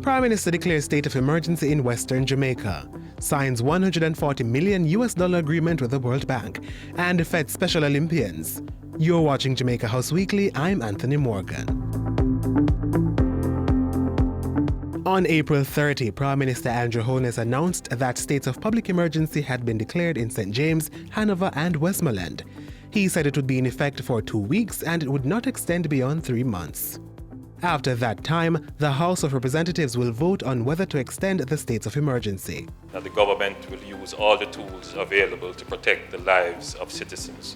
Prime Minister declares state of emergency in Western Jamaica, signs $140 million agreement with the World Bank, and fed Special Olympians. You're watching Jamaica House Weekly. I'm Anthony Morgan. On April 30, Prime Minister Andrew Holness announced that states of public emergency had been declared in St. James, Hanover, and Westmoreland. He said it would be in effect for 2 weeks and it would not extend beyond 3 months. After that time, the House of Representatives will vote on whether to extend the states of emergency. That the government will use all the tools available to protect the lives of citizens.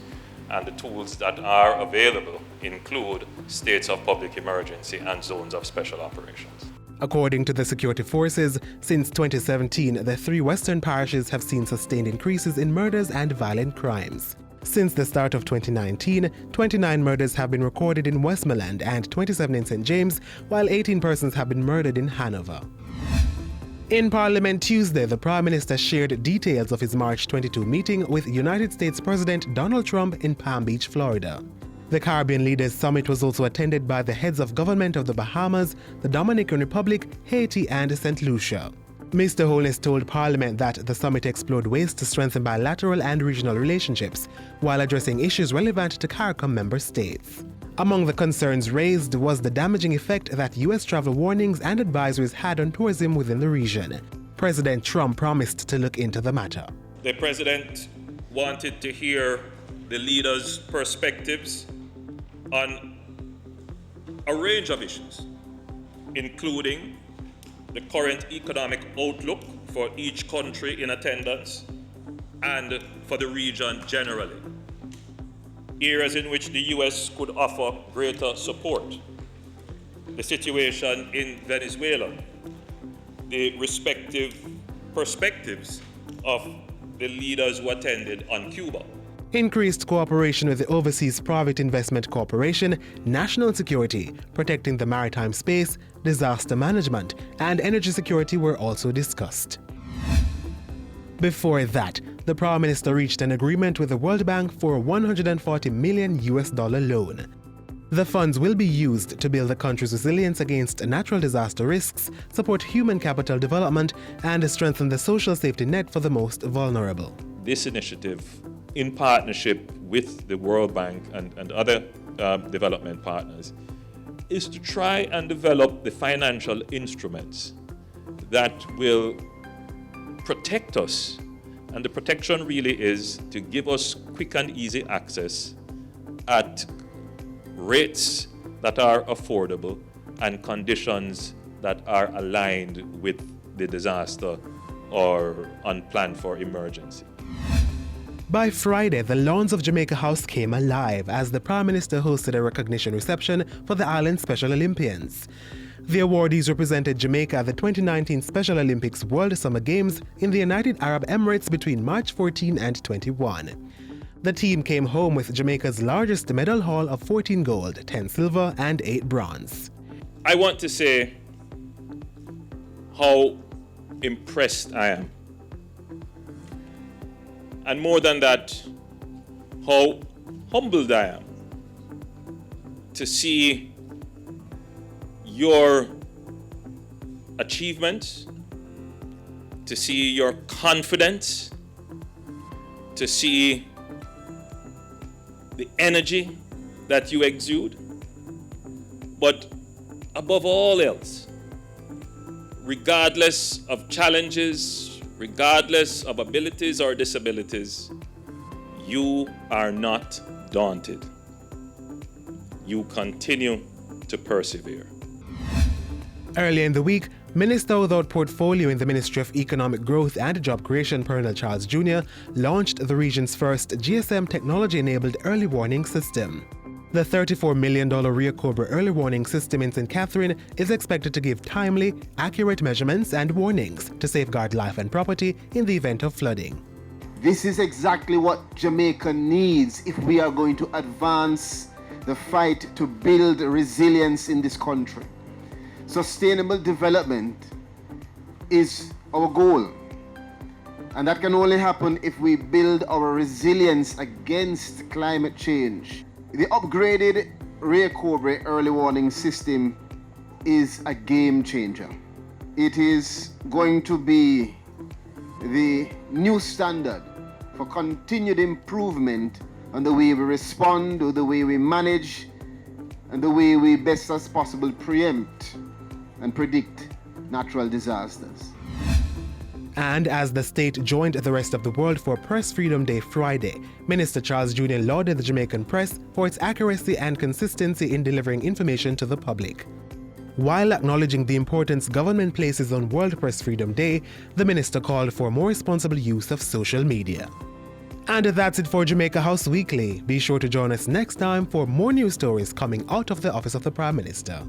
And the tools that are available include states of public emergency and zones of special operations. According to the security forces, since 2017, the 3 western parishes have seen sustained increases in murders and violent crimes. Since the start of 2019, 29 murders have been recorded in Westmoreland and 27 in St. James, while 18 persons have been murdered in Hanover. In Parliament Tuesday, the Prime Minister shared details of his March 22 meeting with United States President Donald Trump in Palm Beach, Florida. The Caribbean Leaders Summit was also attended by the heads of government of the Bahamas, the Dominican Republic, Haiti, and St. Lucia. Mr. Holness told Parliament that the summit explored ways to strengthen bilateral and regional relationships while addressing issues relevant to CARICOM member states. Among the concerns raised was the damaging effect that U.S. travel warnings and advisories had on tourism within the region. President Trump promised to look into the matter. The President wanted to hear the leaders' perspectives on a range of issues, including the current economic outlook for each country in attendance and for the region generally. Areas in which the U.S. could offer greater support. The situation in Venezuela, the respective perspectives of the leaders who attended on Cuba. Increased cooperation with the Overseas Private Investment Corporation, national security, protecting the maritime space, disaster management, and energy security were also discussed. Before that, the Prime Minister reached an agreement with the World Bank for a $140 million loan. The funds will be used to build the country's resilience against natural disaster risks, support human capital development, and strengthen the social safety net for the most vulnerable. This initiative, in partnership with the World Bank and other development partners, is to try and develop the financial instruments that will protect us. And the protection really is to give us quick and easy access at rates that are affordable and conditions that are aligned with the disaster or unplanned for emergency. By Friday, the lawns of Jamaica House came alive as the Prime Minister hosted a recognition reception for the island's Special Olympians. The awardees represented Jamaica at the 2019 Special Olympics World Summer Games in the United Arab Emirates between March 14 and 21. The team came home with Jamaica's largest medal haul of 14 gold, 10 silver, and 8 bronze. I want to say how impressed I am. And more than that, how humbled I am to see your achievement, to see your confidence, to see the energy that you exude. But above all else, regardless of challenges, regardless of abilities or disabilities, you are not daunted. You continue to persevere. Earlier in the week, Minister without portfolio in the Ministry of Economic Growth and Job Creation, Colonel Charles Jr., launched the region's first GSM technology-enabled early warning system. The $34 million Rio Cobra early warning system in St. Catherine is expected to give timely, accurate measurements and warnings to safeguard life and property in the event of flooding. This is exactly what Jamaica needs if we are going to advance the fight to build resilience in this country. Sustainable development is our goal. And that can only happen if we build our resilience against climate change. The upgraded Rio Cobra early warning system is a game changer. it is going to be the new standard for continued improvement on the way we respond, or the way we manage, and the way we best as possible preempt and predict natural disasters. And as the state joined the rest of the world for Press Freedom Day Friday, Minister Charles Jr. lauded the Jamaican press for its accuracy and consistency in delivering information to the public. While acknowledging the importance government places on World Press Freedom Day, the minister called for more responsible use of social media. And that's it for Jamaica House Weekly. Be sure to join us next time for more news stories coming out of the Office of the Prime Minister.